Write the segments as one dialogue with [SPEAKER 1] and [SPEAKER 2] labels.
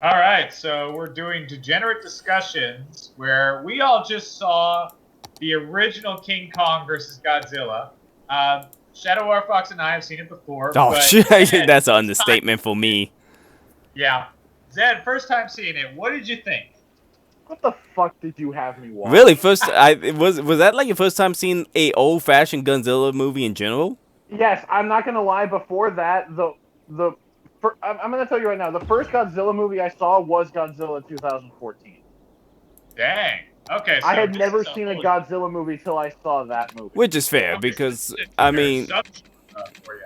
[SPEAKER 1] All right, so we're doing degenerate discussions where we all just saw the original King Kong versus Godzilla. Shadow Warfox and I have seen it before,
[SPEAKER 2] Oh,
[SPEAKER 1] but
[SPEAKER 2] shit.
[SPEAKER 1] Zed,
[SPEAKER 2] That's an
[SPEAKER 1] first time,
[SPEAKER 2] understatement for me.
[SPEAKER 1] yeah, Zed, first time seeing it. What did you think?
[SPEAKER 3] What the fuck did you have me
[SPEAKER 2] Really,
[SPEAKER 3] watch?
[SPEAKER 2] was that like your first time seeing a old fashioned Godzilla movie in general?
[SPEAKER 3] Yes, I'm not gonna lie. Before that, the I'm gonna tell you right now. The first Godzilla movie I saw was Godzilla 2014.
[SPEAKER 1] Dang. Okay,
[SPEAKER 3] I
[SPEAKER 1] so
[SPEAKER 3] had
[SPEAKER 1] this
[SPEAKER 3] never
[SPEAKER 1] is a
[SPEAKER 3] seen a
[SPEAKER 1] whole
[SPEAKER 3] Godzilla movie till I saw that movie.
[SPEAKER 2] Which is fair
[SPEAKER 1] okay, so
[SPEAKER 2] because
[SPEAKER 1] this is
[SPEAKER 2] I
[SPEAKER 1] an entire
[SPEAKER 2] mean,
[SPEAKER 1] sub for you.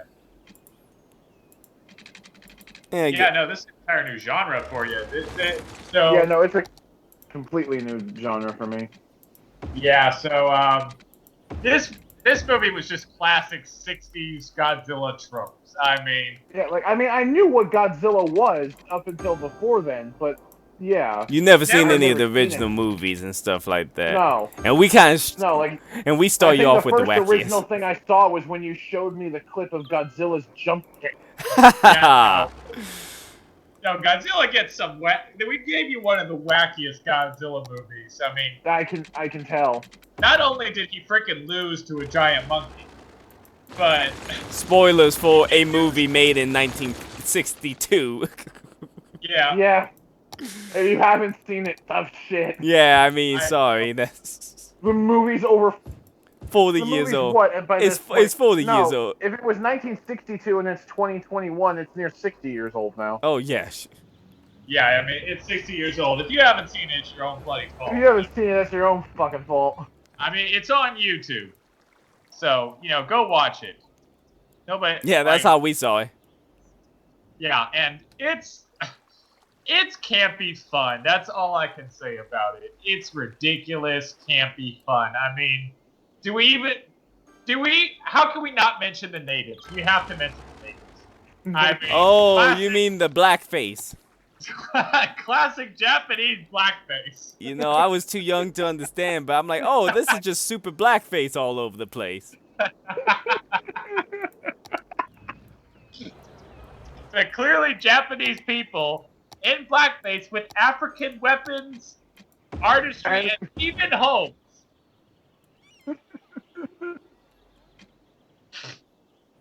[SPEAKER 2] yeah,
[SPEAKER 1] Yeah, no, this is an entire new genre for you.
[SPEAKER 3] Yeah,
[SPEAKER 1] So
[SPEAKER 3] no, it's a completely new genre for me.
[SPEAKER 1] yeah, so this movie was just classic '60s Godzilla tropes. I mean,
[SPEAKER 3] Yeah, like I knew what Godzilla was up until before then, but yeah,
[SPEAKER 2] you never seen
[SPEAKER 1] never.
[SPEAKER 3] I'd
[SPEAKER 2] any of
[SPEAKER 3] never
[SPEAKER 2] the
[SPEAKER 3] seen
[SPEAKER 2] original
[SPEAKER 3] anything.
[SPEAKER 2] movies and stuff like that.
[SPEAKER 3] No,
[SPEAKER 2] And we kind of,
[SPEAKER 3] no, like
[SPEAKER 2] and we
[SPEAKER 3] I
[SPEAKER 2] start you
[SPEAKER 3] think the
[SPEAKER 2] off with the
[SPEAKER 3] first original
[SPEAKER 2] wackiest.
[SPEAKER 3] thing I saw was when you showed me the clip of Godzilla's jump kick.
[SPEAKER 1] Yeah, no, no. Godzilla gets some whack. We gave you one of the wackiest Godzilla movies. I mean,
[SPEAKER 3] I can tell.
[SPEAKER 1] not only did he freaking lose to a giant monkey, but
[SPEAKER 2] Spoilers for
[SPEAKER 1] he
[SPEAKER 2] a movie
[SPEAKER 1] used
[SPEAKER 2] made in 1962.
[SPEAKER 1] yeah.
[SPEAKER 3] Yeah, if you haven't seen it, tough shit.
[SPEAKER 2] Yeah, I mean,
[SPEAKER 1] I,
[SPEAKER 2] sorry, that's
[SPEAKER 3] The movie's over.
[SPEAKER 2] 40
[SPEAKER 3] The
[SPEAKER 2] years
[SPEAKER 3] movie's
[SPEAKER 2] old.
[SPEAKER 3] what by this
[SPEAKER 2] It's
[SPEAKER 3] point?
[SPEAKER 2] 40 years
[SPEAKER 3] No,
[SPEAKER 2] old.
[SPEAKER 3] if it was 1962 and it's 2021, it's near 60 years old now.
[SPEAKER 2] Oh yes.
[SPEAKER 1] yeah, I mean, it's 60 years old. If you haven't seen it, it's your own bloody
[SPEAKER 3] If you
[SPEAKER 1] fault.
[SPEAKER 3] haven't seen it, that's your own fucking fault.
[SPEAKER 1] I mean, it's on YouTube, so go watch it. Nobody
[SPEAKER 2] Yeah, that's
[SPEAKER 1] like,
[SPEAKER 2] how we saw it.
[SPEAKER 1] yeah, and it's campy fun. That's all I can say about it. It's ridiculous, campy fun. I mean, do we even do we? How can we not mention the natives? We have to mention the natives. I mean,
[SPEAKER 2] Oh, you mean the blackface?
[SPEAKER 1] classic Japanese blackface.
[SPEAKER 2] You know, I was too young to understand, but I'm like, oh, this is just super blackface all over the place.
[SPEAKER 1] But clearly, Japanese people in blackface with African weapons, artistry,
[SPEAKER 3] And
[SPEAKER 1] and even homes.
[SPEAKER 3] who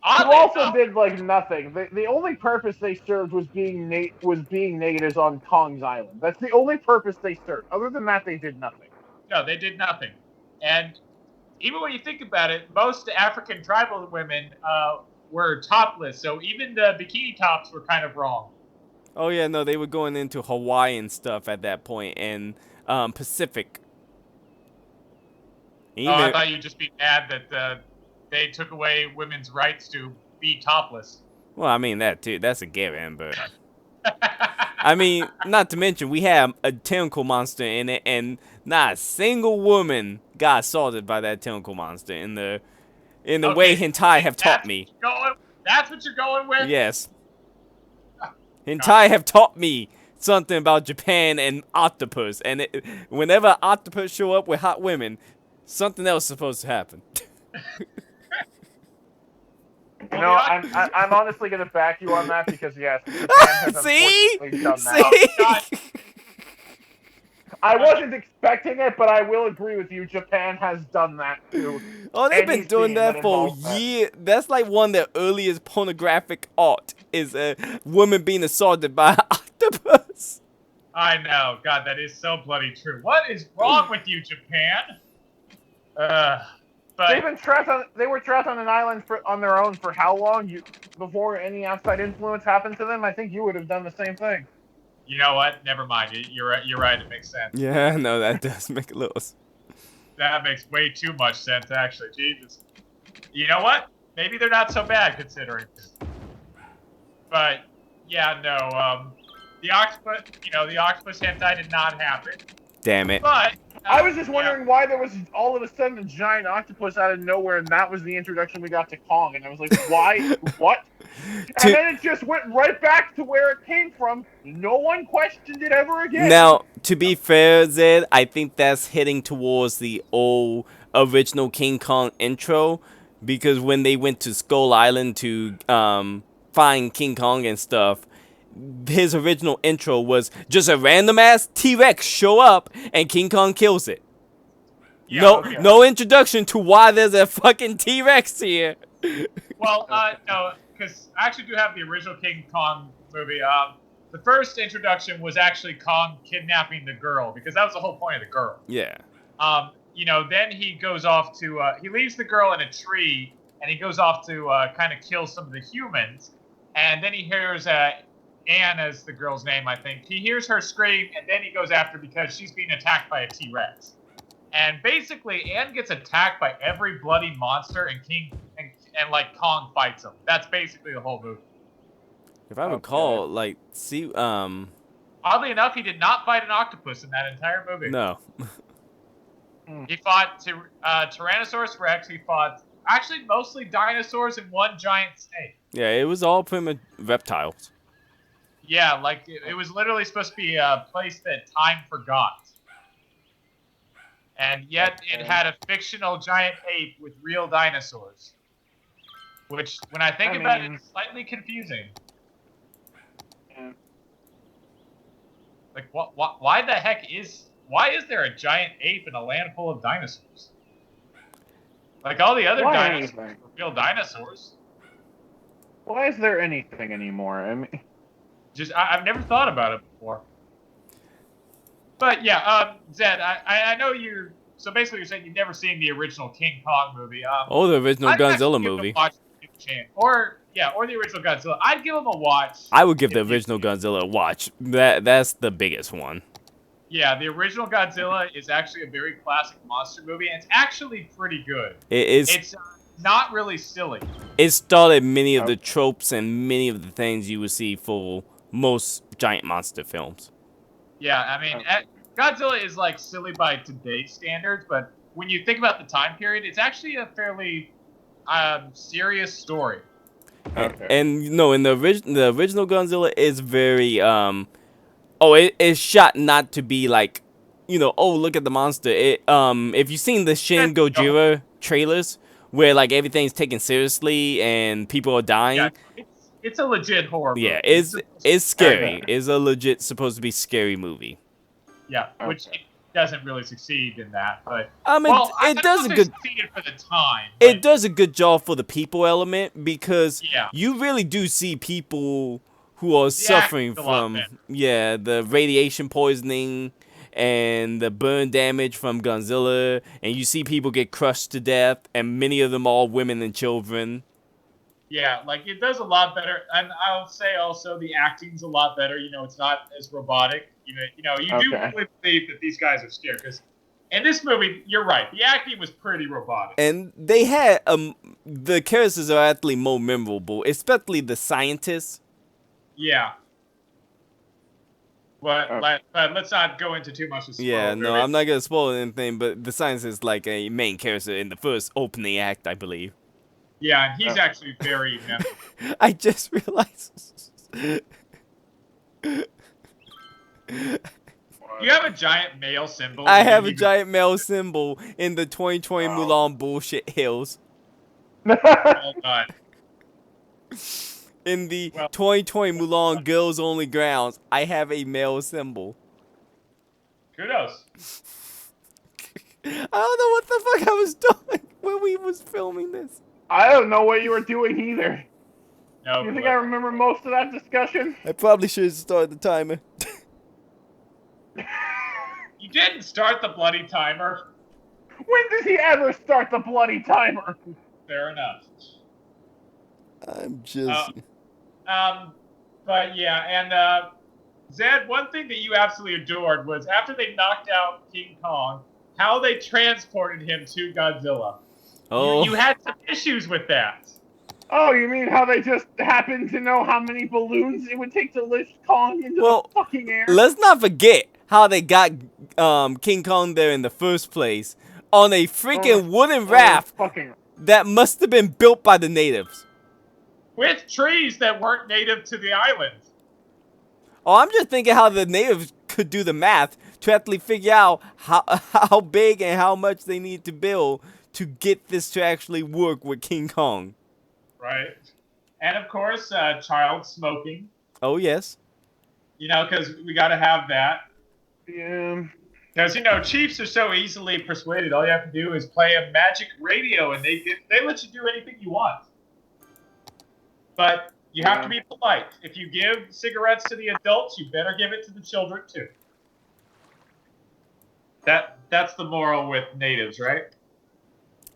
[SPEAKER 1] Oddly
[SPEAKER 3] also
[SPEAKER 1] enough,
[SPEAKER 3] did like nothing. The only purpose they served was being natives on Kong's island. That's the only purpose they served. Other than that, they did nothing.
[SPEAKER 1] no, they did nothing. And even when you think about it, most African tribal women were topless, so even the bikini tops were kind of wrong.
[SPEAKER 2] Oh yeah, no, they were going into Hawaiian stuff at that point and Pacific.
[SPEAKER 1] Oh, I
[SPEAKER 2] Even
[SPEAKER 1] thought you'd just be mad that they took away women's rights to be topless.
[SPEAKER 2] well, I mean that too. That's a given, but I mean, not to mention we have a tentacle monster in it, and not a single woman got assaulted by that tentacle monster in the way
[SPEAKER 1] Okay,
[SPEAKER 2] hentai have taught
[SPEAKER 1] that's
[SPEAKER 2] me.
[SPEAKER 1] that's what you're going with.
[SPEAKER 2] Yes,
[SPEAKER 1] God,
[SPEAKER 2] hentai have taught me something about Japan and octopus, and whenever octopus show up with hot women, something else is supposed to happen.
[SPEAKER 3] You
[SPEAKER 1] well,
[SPEAKER 3] know, I'm honestly gonna back you on that because yes, Japan has
[SPEAKER 2] See?
[SPEAKER 3] unfortunately done
[SPEAKER 2] See?
[SPEAKER 3] that.
[SPEAKER 1] oh God,
[SPEAKER 3] I wasn't expecting it, but I will agree with you. Japan has done that too.
[SPEAKER 2] Oh, they've
[SPEAKER 3] Any
[SPEAKER 2] been doing
[SPEAKER 3] scene that
[SPEAKER 2] that for
[SPEAKER 3] involves that.
[SPEAKER 2] years. That's like one of the earliest pornographic art is a woman being assaulted by an octopus.
[SPEAKER 1] I know. God, that is so bloody true. What is wrong with you, Japan? But
[SPEAKER 3] They were trapped on an island on their own for how long? Before any outside influence happened to them. I think you would have done the same thing.
[SPEAKER 1] you know what? Never mind. You're right. You're right. It makes sense.
[SPEAKER 2] Yeah, no, that does make a little.
[SPEAKER 1] That makes way too much sense, actually. Jesus. You know what? Maybe they're not so bad considering. But yeah, no. The octopus, the octopus hentai did not happen.
[SPEAKER 2] Damn it.
[SPEAKER 1] But
[SPEAKER 3] I was just
[SPEAKER 1] yeah.
[SPEAKER 3] wondering why there was all of a sudden a giant octopus out of nowhere, and that was the introduction we got to Kong. And I was like, why? What?
[SPEAKER 2] To-
[SPEAKER 3] And then it just went right back to where it came from. No one questioned it ever again.
[SPEAKER 2] Now, to be fair, Zed, I think that's hitting towards the old original King Kong intro because when they went to Skull Island to find King Kong and stuff, his original intro was just a random ass T-Rex show up and King Kong kills it.
[SPEAKER 1] Yeah,
[SPEAKER 2] No,
[SPEAKER 1] okay.
[SPEAKER 2] no introduction to why there's a fucking T-Rex here.
[SPEAKER 1] Well, no, because I actually do have the original King Kong movie. The first introduction was actually Kong kidnapping the girl, because that was the whole point of the girl.
[SPEAKER 2] Yeah.
[SPEAKER 1] Then he goes off to, he leaves the girl in a tree, and he goes off to kind of kill some of the humans. And then he hears Anne as the girl's name, I think. He hears her scream, and then he goes after because she's being attacked by a T-Rex. And basically, Anne gets attacked by every bloody monster, and like Kong fights him. That's basically the whole movie.
[SPEAKER 2] If I recall,
[SPEAKER 1] Oddly enough, he did not fight an octopus in that entire movie.
[SPEAKER 2] No.
[SPEAKER 1] He fought Tyrannosaurus Rex. He fought actually mostly dinosaurs and one giant snake.
[SPEAKER 2] Yeah, it was all pretty much reptiles.
[SPEAKER 1] Yeah, like it was literally supposed to be a place that time forgot. And yet it had a fictional giant ape with real dinosaurs. Which, when I think about it, it's slightly confusing.
[SPEAKER 3] Yeah.
[SPEAKER 1] Like, why the heck why is there a giant ape in a land full of dinosaurs? Like, all the other dinosaurs were real dinosaurs.
[SPEAKER 3] Why is there anything anymore? I mean,
[SPEAKER 1] I've never thought about it before. But yeah, Zed, I know you're. So basically, you're saying you've never seen the original King Kong movie.
[SPEAKER 2] The original Godzilla movie.
[SPEAKER 1] Or the original Godzilla. I'd give them a watch.
[SPEAKER 2] I would give the original Godzilla a watch. That's the biggest one.
[SPEAKER 1] Yeah, the original Godzilla is actually a very classic monster movie, and it's actually pretty good.
[SPEAKER 2] It is.
[SPEAKER 1] It's not really silly.
[SPEAKER 2] It started many of the tropes and many of the things you would see for most giant monster films.
[SPEAKER 1] Yeah, I mean, Godzilla is like silly by today's standards, but when you think about the time period, it's actually a fairly serious story.
[SPEAKER 2] Okay. And in the original Godzilla is very it's shot not to be like, look at the monster. If you've seen the Shin Gojira trailers where like everything's taken seriously and people are dying.
[SPEAKER 1] Yeah, it's a legit horror movie.
[SPEAKER 2] Yeah, it's scary. It's a legit supposed to be scary movie.
[SPEAKER 1] Yeah, which it doesn't really succeed in that, but
[SPEAKER 2] it does a good
[SPEAKER 1] succeeded for the time.
[SPEAKER 2] It does a good job for the people element because you really do see people who are suffering from the radiation poisoning and the burn damage from Godzilla, and you see people get crushed to death, and many of them are women and children.
[SPEAKER 1] Yeah, like it does a lot better, and I'll say also the acting's a lot better. It's not as robotic. You do really believe that these guys are scared because in this movie, you're right, the acting was pretty robotic.
[SPEAKER 2] And they had the characters are actually more memorable, especially the scientists.
[SPEAKER 1] Yeah. But let's not go into too much of spoiler.
[SPEAKER 2] Yeah, no, I'm not gonna spoil anything. But the scientist is like a main character in the first opening act, I believe.
[SPEAKER 1] Yeah, and he's actually very
[SPEAKER 2] I just realized.
[SPEAKER 1] You have a giant male symbol.
[SPEAKER 2] I have a giant male symbol in the 2020 Mulan bullshit hills.
[SPEAKER 1] Oh, God.
[SPEAKER 2] In the 2020 Mulan girls only grounds, I have a male symbol.
[SPEAKER 1] Kudos.
[SPEAKER 2] I don't know what the fuck I was doing when we was filming this.
[SPEAKER 3] I don't know what you were doing either.
[SPEAKER 1] No.
[SPEAKER 3] You think I remember most of that discussion?
[SPEAKER 2] I probably should have started the timer.
[SPEAKER 1] You didn't start the bloody timer.
[SPEAKER 3] When does he ever start the bloody timer?
[SPEAKER 1] Fair enough.
[SPEAKER 2] I'm just...
[SPEAKER 1] But yeah, and Zed, one thing that you absolutely adored was after they knocked out King Kong, how they transported him to Godzilla.
[SPEAKER 2] Oh.
[SPEAKER 1] You had some issues with that.
[SPEAKER 3] Oh, you mean how they just happened to know how many balloons it would take to lift Kong into the fucking air?
[SPEAKER 2] Let's not forget how they got King Kong there in the first place on a freaking wooden raft that must have been built by the natives.
[SPEAKER 1] With trees that weren't native to the island.
[SPEAKER 2] Oh, I'm just thinking how the natives could do the math to actually figure out how big and how much they need to build to get this to actually work with King Kong.
[SPEAKER 1] Right. And of course, child smoking.
[SPEAKER 2] Oh, yes.
[SPEAKER 1] because we got to have that.
[SPEAKER 3] Yeah.
[SPEAKER 1] Because chiefs are so easily persuaded. All you have to do is play a magic radio, and they let you do anything you want. But you have to be polite. If you give cigarettes to the adults, you better give it to the children too. That's the moral with natives, right?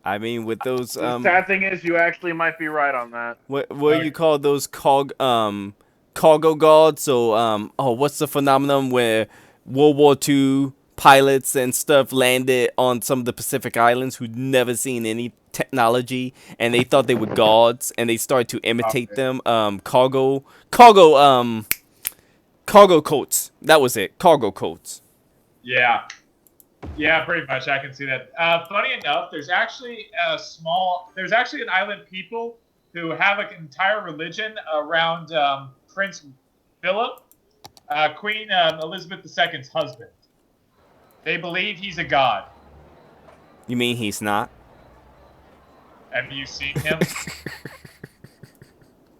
[SPEAKER 2] I mean, with those
[SPEAKER 3] The sad thing is, you actually might be right on that.
[SPEAKER 2] what do you call those cargo guards? So what's the phenomenon where World War II pilots and stuff landed on some of the Pacific Islands who'd never seen any technology, and they thought they were gods, and they started to imitate them. Cargo coats. That was it. Cargo coats.
[SPEAKER 1] Yeah. Yeah, pretty much. I can see that. Funny enough, there's actually an island people who have an entire religion around Prince Philip, Queen Elizabeth II's husband. They believe he's a god.
[SPEAKER 2] You mean he's not?
[SPEAKER 1] Have you seen him?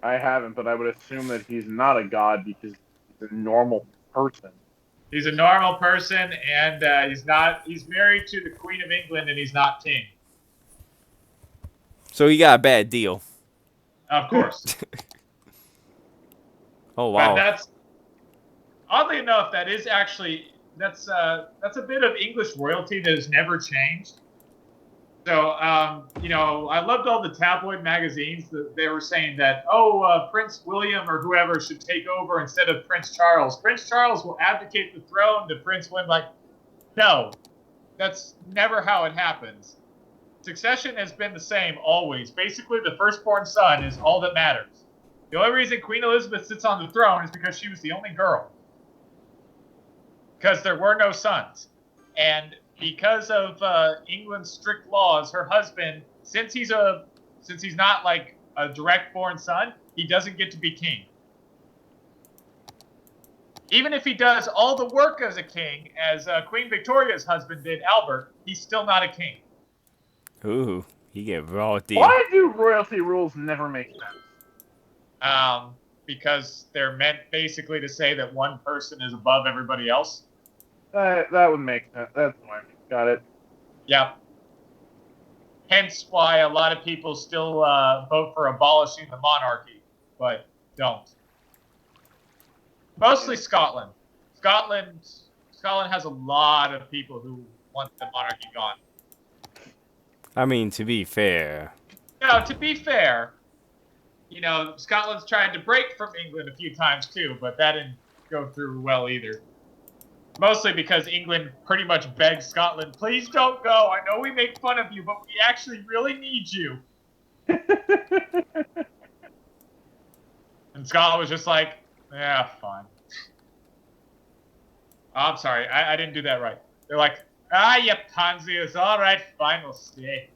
[SPEAKER 3] I haven't, but I would assume that he's not a god because he's a normal person.
[SPEAKER 1] He's a normal person, and he's married to the Queen of England, and he's not king.
[SPEAKER 2] So he got a bad deal.
[SPEAKER 1] Of course.
[SPEAKER 2] Oh wow.
[SPEAKER 1] But that's oddly enough, that's a bit of English royalty that has never changed. So I loved all the tabloid magazines that they were saying that Prince William or whoever should take over instead of Prince Charles. Prince Charles will abdicate the throne to Prince William. Like, no, that's never how it happens. Succession has been the same always. Basically, the firstborn son is all that matters. The only reason Queen Elizabeth sits on the throne is because she was the only girl. Because there were no sons. And because of England's strict laws, her husband, since he's not like a direct born son, he doesn't get to be king. Even if he does all the work as a king, as Queen Victoria's husband did, Albert, he's still not a king.
[SPEAKER 2] Ooh, he get raw deal.
[SPEAKER 3] Why do royalty rules never make sense?
[SPEAKER 1] Because they're meant basically to say that one person is above everybody else.
[SPEAKER 3] That would make sense. That's fine. Got it.
[SPEAKER 1] Yeah. Hence why a lot of people still vote for abolishing the monarchy, but don't. Mostly Scotland. Scotland has a lot of people who want the monarchy gone.
[SPEAKER 2] I mean, to be fair.
[SPEAKER 1] No, to be fair, Scotland's tried to break from England a few times too, but that didn't go through well either. Mostly because England pretty much begged Scotland, please don't go. I know we make fun of you, but we actually really need you. And Scotland was just like, yeah, fine. Oh, I'm sorry, I didn't do that right. They're like, you pansy, it's all right, fine, we'll stay.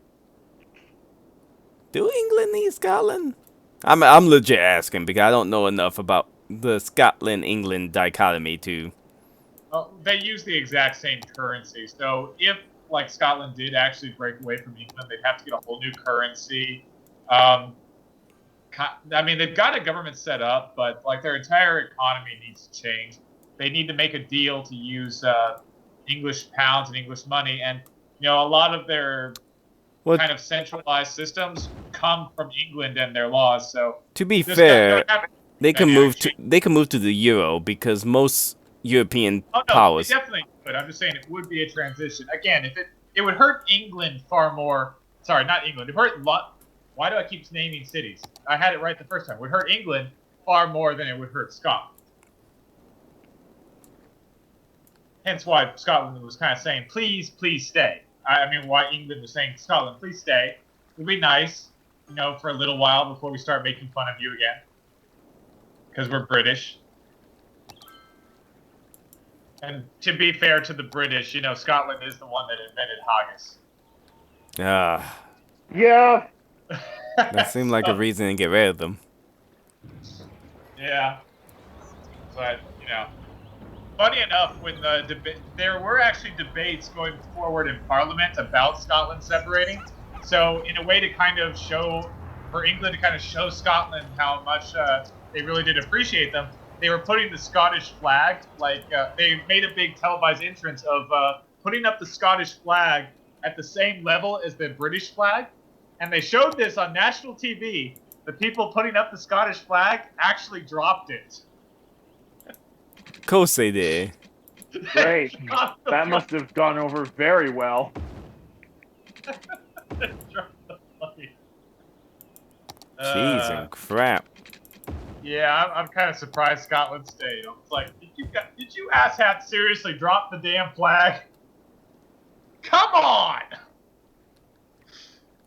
[SPEAKER 2] Do England need Scotland? I'm legit asking because I don't know enough about the Scotland-England dichotomy to.
[SPEAKER 1] Well, they use the exact same currency, so if Scotland did actually break away from England, they'd have to get a whole new currency. I mean, they've got a government set up, but their entire economy needs to change. They need to make a deal to use English pounds and English money, and a lot of their kind of centralized systems come from England and their laws. So
[SPEAKER 2] to be fair, they can move to the euro because most European powers.
[SPEAKER 1] They definitely could. I'm just saying it would be a transition. Again, if it would hurt England far more. Sorry, not England. It hurt. Why do I keep naming cities? I had it right the first time. It would hurt England far more than it would hurt Scotland. Hence why Scotland was kind of saying, please, please stay. I mean, why England was saying, Scotland, please stay. It'll be nice, for a little while before we start making fun of you again. Because we're British. And to be fair to the British, Scotland is the one that invented haggis.
[SPEAKER 3] Yeah.
[SPEAKER 2] That seemed like a reason to get rid of them.
[SPEAKER 1] Yeah. But, funny enough, when there were actually debates going forward in Parliament about Scotland separating. So, in a way to kind of for England to kind of show Scotland how much they really did appreciate them, they were putting the Scottish flag, like they made a big televised entrance of putting up the Scottish flag at the same level as the British flag, and they showed this on national TV. The people putting up the Scottish flag actually dropped it.
[SPEAKER 2] Of course they did.
[SPEAKER 3] Great. That must have gone over very well.
[SPEAKER 2] Jeez and crap.
[SPEAKER 1] Yeah, I'm kind of surprised Scotland stayed. I was like, did you asshats seriously drop the damn flag? Come on!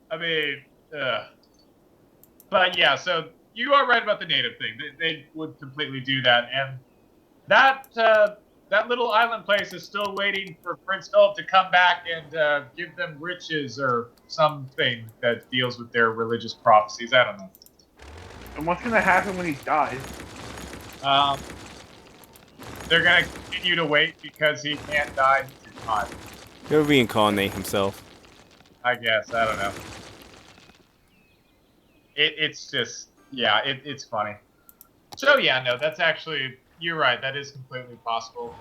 [SPEAKER 1] I mean, but yeah, so you are right about the native thing. They would completely do that, and that little island place is still waiting for Prince Philip to come back and give them riches or something that deals with their religious prophecies. I don't know.
[SPEAKER 3] And what's gonna happen when he dies?
[SPEAKER 1] They're gonna continue to wait because he can't die. He's too hot.
[SPEAKER 2] He'll reincarnate himself.
[SPEAKER 1] I guess. I don't know. It's just, yeah, it's funny. So yeah, no, that's actually, you're right. That is completely possible.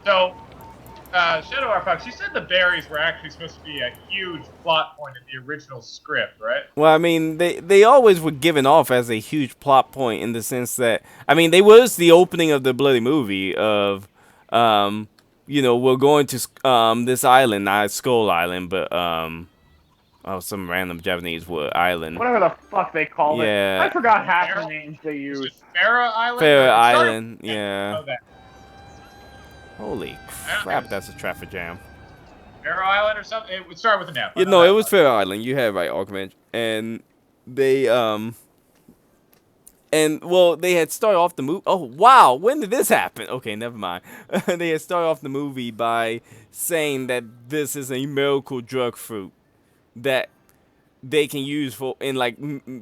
[SPEAKER 1] So, Shadow R. Fox, you said the berries were actually supposed to be a huge plot point in the original script, right?
[SPEAKER 2] Well, I mean, they always were given off as a huge plot point in the sense that, I mean, they was the opening of the bloody movie of, you know, we're going to this island, not Skull Island, but some random Japanese island.
[SPEAKER 3] Whatever the fuck they called it.
[SPEAKER 2] Yeah.
[SPEAKER 3] I forgot half the names they used.
[SPEAKER 1] Farah Island?
[SPEAKER 2] Farah
[SPEAKER 1] Sorry.
[SPEAKER 2] Island, yeah.
[SPEAKER 1] Oh, that.
[SPEAKER 2] Holy crap, that's a traffic jam.
[SPEAKER 1] Farah Island or something? It would start with an F.
[SPEAKER 2] You know, it was Farah Island. You had it right, Archman. And they, and, well, they had started off the movie. Oh, wow, when did this happen? Okay, never mind. They had started off the movie by saying that this is a miracle drug fruit that they can use for, in like,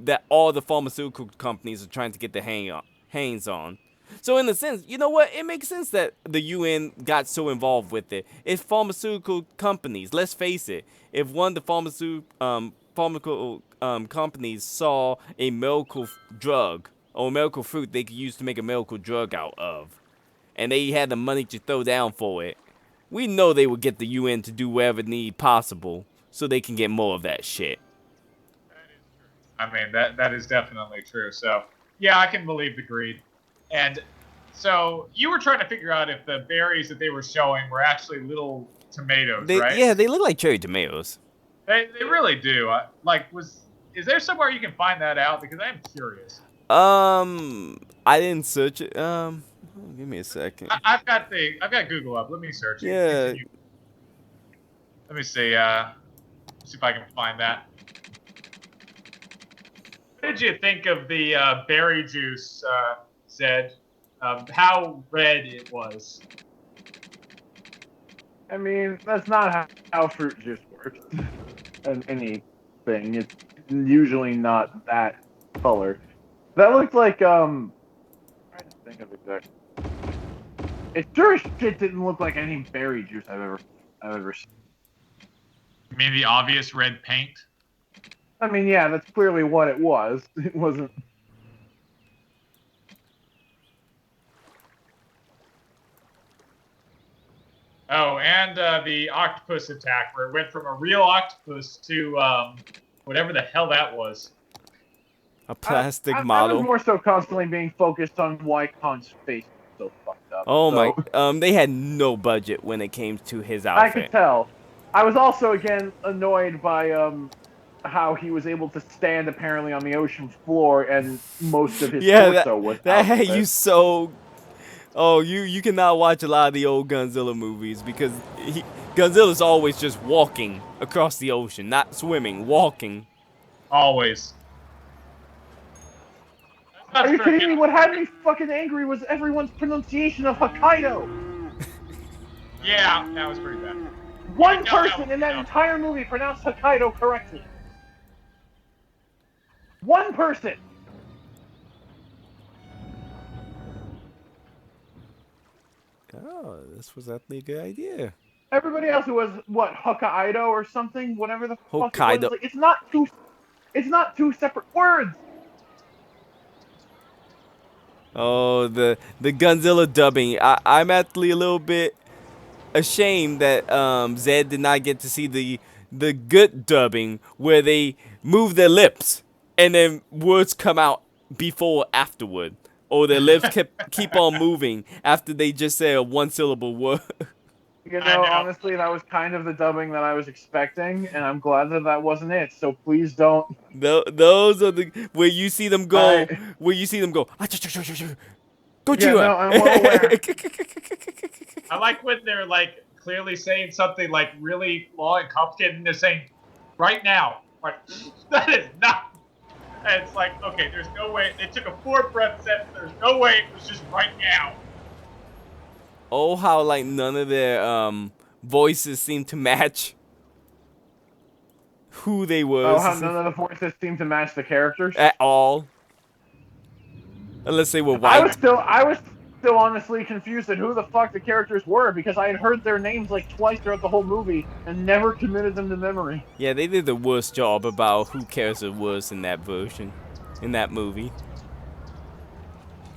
[SPEAKER 2] that all the pharmaceutical companies are trying to get their hands on. So in a sense, you know what? It makes sense that the UN got so involved with it. It's pharmaceutical companies. Let's face it. If one of the pharmaceutical companies saw a miracle drug or a miracle fruit they could use to make a miracle drug out of, and they had the money to throw down for it, we know they would get the UN to do whatever need possible so they can get more of that shit.
[SPEAKER 1] I mean, that is definitely true. So, yeah, I can believe the greed. And so you were trying to figure out if the berries that they were showing were actually little tomatoes, right?
[SPEAKER 2] Yeah, they look like cherry tomatoes.
[SPEAKER 1] They really do. Is there somewhere you can find that out? Because I'm curious.
[SPEAKER 2] I didn't search it. Give me a second.
[SPEAKER 1] I've got Google up. Let me search it.
[SPEAKER 2] Yeah.
[SPEAKER 1] Continue. Let me see. See if I can find that. What did you think of the berry juice, Zed? How red it was?
[SPEAKER 3] I mean, that's not how fruit juice works. And anything, it's usually not that color. That looked like I'm trying to think of exactly. It sure as shit didn't look like any berry juice I've ever seen.
[SPEAKER 1] You mean the obvious red paint?
[SPEAKER 3] I mean, yeah, that's clearly what it was. It wasn't.
[SPEAKER 1] Oh, and the octopus attack, where it went from a real octopus to whatever the hell that was.
[SPEAKER 2] A plastic
[SPEAKER 3] I
[SPEAKER 2] model.
[SPEAKER 3] was more so constantly being focused on why Khan's face was so fucked up.
[SPEAKER 2] Oh
[SPEAKER 3] so.
[SPEAKER 2] my! They had no budget when it came to his outfit.
[SPEAKER 3] I could tell. I was also again annoyed by how he was able to stand apparently on the ocean floor and most of his torso was
[SPEAKER 2] that
[SPEAKER 3] out
[SPEAKER 2] had you so. Oh, you cannot watch a lot of the old Godzilla movies because Godzilla's always just walking across the ocean, not swimming, walking.
[SPEAKER 1] Always.
[SPEAKER 3] Are you kidding me? What had me fucking angry was everyone's pronunciation of Hokkaido.
[SPEAKER 1] Yeah, that was pretty bad.
[SPEAKER 3] One person in that entire movie pronounced Hokkaido correctly. One person.
[SPEAKER 2] Oh, this was actually a good idea.
[SPEAKER 3] Everybody else who was what Hokkaido or something, whatever the fuck
[SPEAKER 2] Hokkaido.
[SPEAKER 3] it was. Like, it's not two separate words.
[SPEAKER 2] Oh, the Godzilla dubbing. I'm actually a little bit ashamed that Zed did not get to see the good dubbing where they move their lips and then words come out before or afterward, or their lips keep on moving after they just say a one syllable word.
[SPEAKER 3] You
[SPEAKER 1] I
[SPEAKER 3] know,
[SPEAKER 1] know.
[SPEAKER 3] honestly, that was kind of the dubbing that I was expecting, and I'm glad that that wasn't it. So please don't.
[SPEAKER 2] Those are the where you see them go,
[SPEAKER 3] I
[SPEAKER 2] where you see them go.
[SPEAKER 3] yeah,
[SPEAKER 2] Gojira.
[SPEAKER 3] no, I'm well aware.
[SPEAKER 1] I like when they're like clearly saying something like really long and complicated, and they're saying, "Right now." Like that is not. And it's like, okay, there's no way. They took a 4 breath sentence. There's no way it was just right now.
[SPEAKER 2] Oh, how like none of their voices seem to match who they
[SPEAKER 3] Oh, how
[SPEAKER 2] was
[SPEAKER 3] none of the voices seem to match the characters.
[SPEAKER 2] at all, unless they were
[SPEAKER 3] I
[SPEAKER 2] white.
[SPEAKER 3] was still honestly confused at who the fuck the characters were because I had heard their names like twice throughout the whole movie and never committed them to memory.
[SPEAKER 2] Yeah, they did the worst job about who character was in that version, in that movie.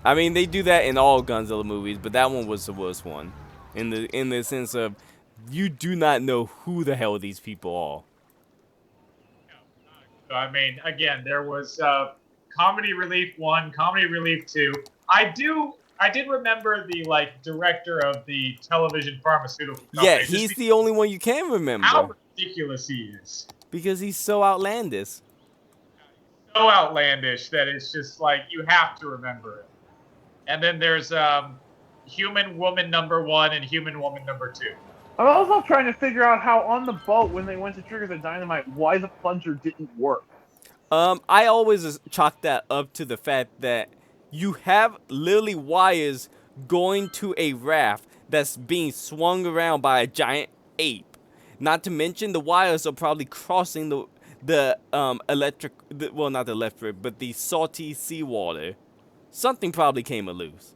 [SPEAKER 2] I mean, they do that in all Godzilla movies, but that one was the worst one, in the sense of you do not know who the hell these people are.
[SPEAKER 1] I mean, again, there was Comedy Relief 1, Comedy Relief 2. I did remember the like director of the television pharmaceutical
[SPEAKER 2] Yeah,
[SPEAKER 1] company.
[SPEAKER 2] he's the only one you can remember
[SPEAKER 1] How ridiculous he is.
[SPEAKER 2] because he's so outlandish.
[SPEAKER 1] So outlandish that it's just like you have to remember it. And then there's Human Woman #1 and Human Woman #2.
[SPEAKER 3] I'm also trying to figure out how on the boat when they went to trigger the dynamite, why the plunger didn't work.
[SPEAKER 2] I always chalk that up to the fact that you have literally wires going to a raft that's being swung around by a giant ape. Not to mention the wires are probably crossing the electric, well, not the electric, but the salty seawater. Something probably came loose.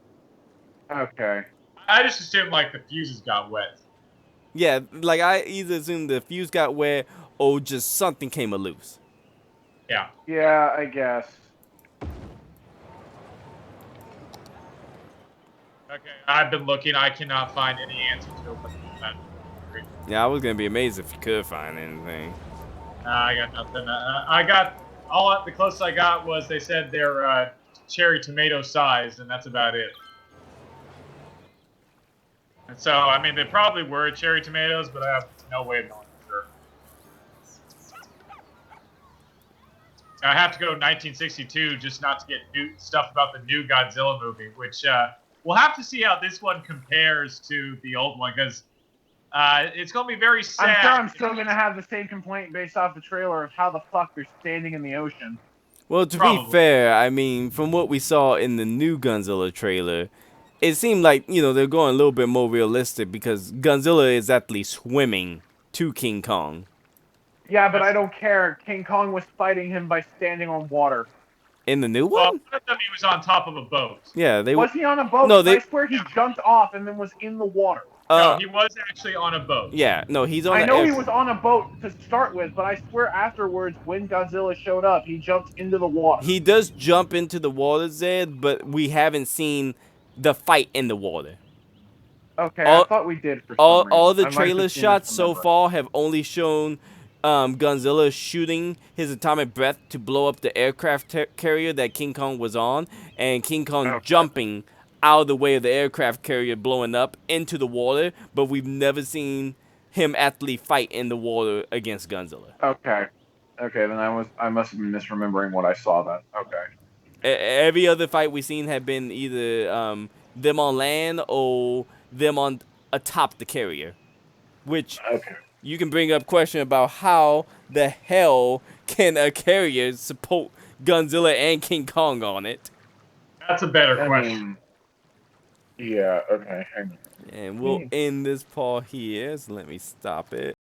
[SPEAKER 3] Okay.
[SPEAKER 1] I just assumed like the fuses got wet.
[SPEAKER 2] Yeah, like I either assumed the fuse got wet or just something came loose.
[SPEAKER 1] Yeah.
[SPEAKER 3] Yeah, I guess.
[SPEAKER 1] Okay, I've been looking. I cannot find any answer to it.
[SPEAKER 2] Yeah, I was gonna be amazed if you could find anything.
[SPEAKER 1] I got nothing. I got all the closest I got was they said they're cherry tomato size, and that's about it. And so, I mean, they probably were cherry tomatoes, but I have no way of knowing for sure. I have to go 1962 just not to get new stuff about the new Godzilla movie, which we'll have to see how this one compares to the old one, because it's going to be very sad.
[SPEAKER 3] I'm sure I'm still going to have the same complaint based off the trailer of how the fuck they're standing in the ocean.
[SPEAKER 2] Well, to
[SPEAKER 1] Probably.
[SPEAKER 2] be fair, I mean, from what we saw in the new Godzilla trailer, it seemed like, you know, they're going a little bit more realistic because Godzilla is actually swimming to King Kong.
[SPEAKER 3] Yeah, but I don't care. King Kong was fighting him by standing on water.
[SPEAKER 2] In the new
[SPEAKER 1] Well,
[SPEAKER 2] one?
[SPEAKER 1] one of them he was on top of a boat.
[SPEAKER 2] Yeah, they
[SPEAKER 3] Was he on a boat?
[SPEAKER 2] No, they.
[SPEAKER 3] I swear he jumped off and then was in the water.
[SPEAKER 1] No, he was actually on a boat.
[SPEAKER 2] Yeah, no, he's on.
[SPEAKER 3] I know he was on a boat to start with, but I swear afterwards, when Godzilla showed up, he jumped into the water.
[SPEAKER 2] He does jump into the water, Zed, but we haven't seen the fight in the water.
[SPEAKER 3] Okay, I thought we did for some reason.
[SPEAKER 2] All the
[SPEAKER 3] I might
[SPEAKER 2] trailer
[SPEAKER 3] have seen
[SPEAKER 2] shots
[SPEAKER 3] this
[SPEAKER 2] so
[SPEAKER 3] remember.
[SPEAKER 2] far have only shown Godzilla shooting his atomic breath to blow up the aircraft carrier that King Kong was on, and King Kong jumping out of the way of the aircraft carrier blowing up into the water, but we've never seen him actually fight in the water against Godzilla.
[SPEAKER 3] Okay. Okay, then I must have been misremembering what I saw then. Okay.
[SPEAKER 2] Every other fight we've seen have been either them on land or them on atop the carrier, which you can bring up question about how the hell can a carrier support Godzilla and King Kong on it.
[SPEAKER 1] That's a better question.
[SPEAKER 3] Yeah, okay. Hang on.
[SPEAKER 2] And we'll end this part here, so let me stop it.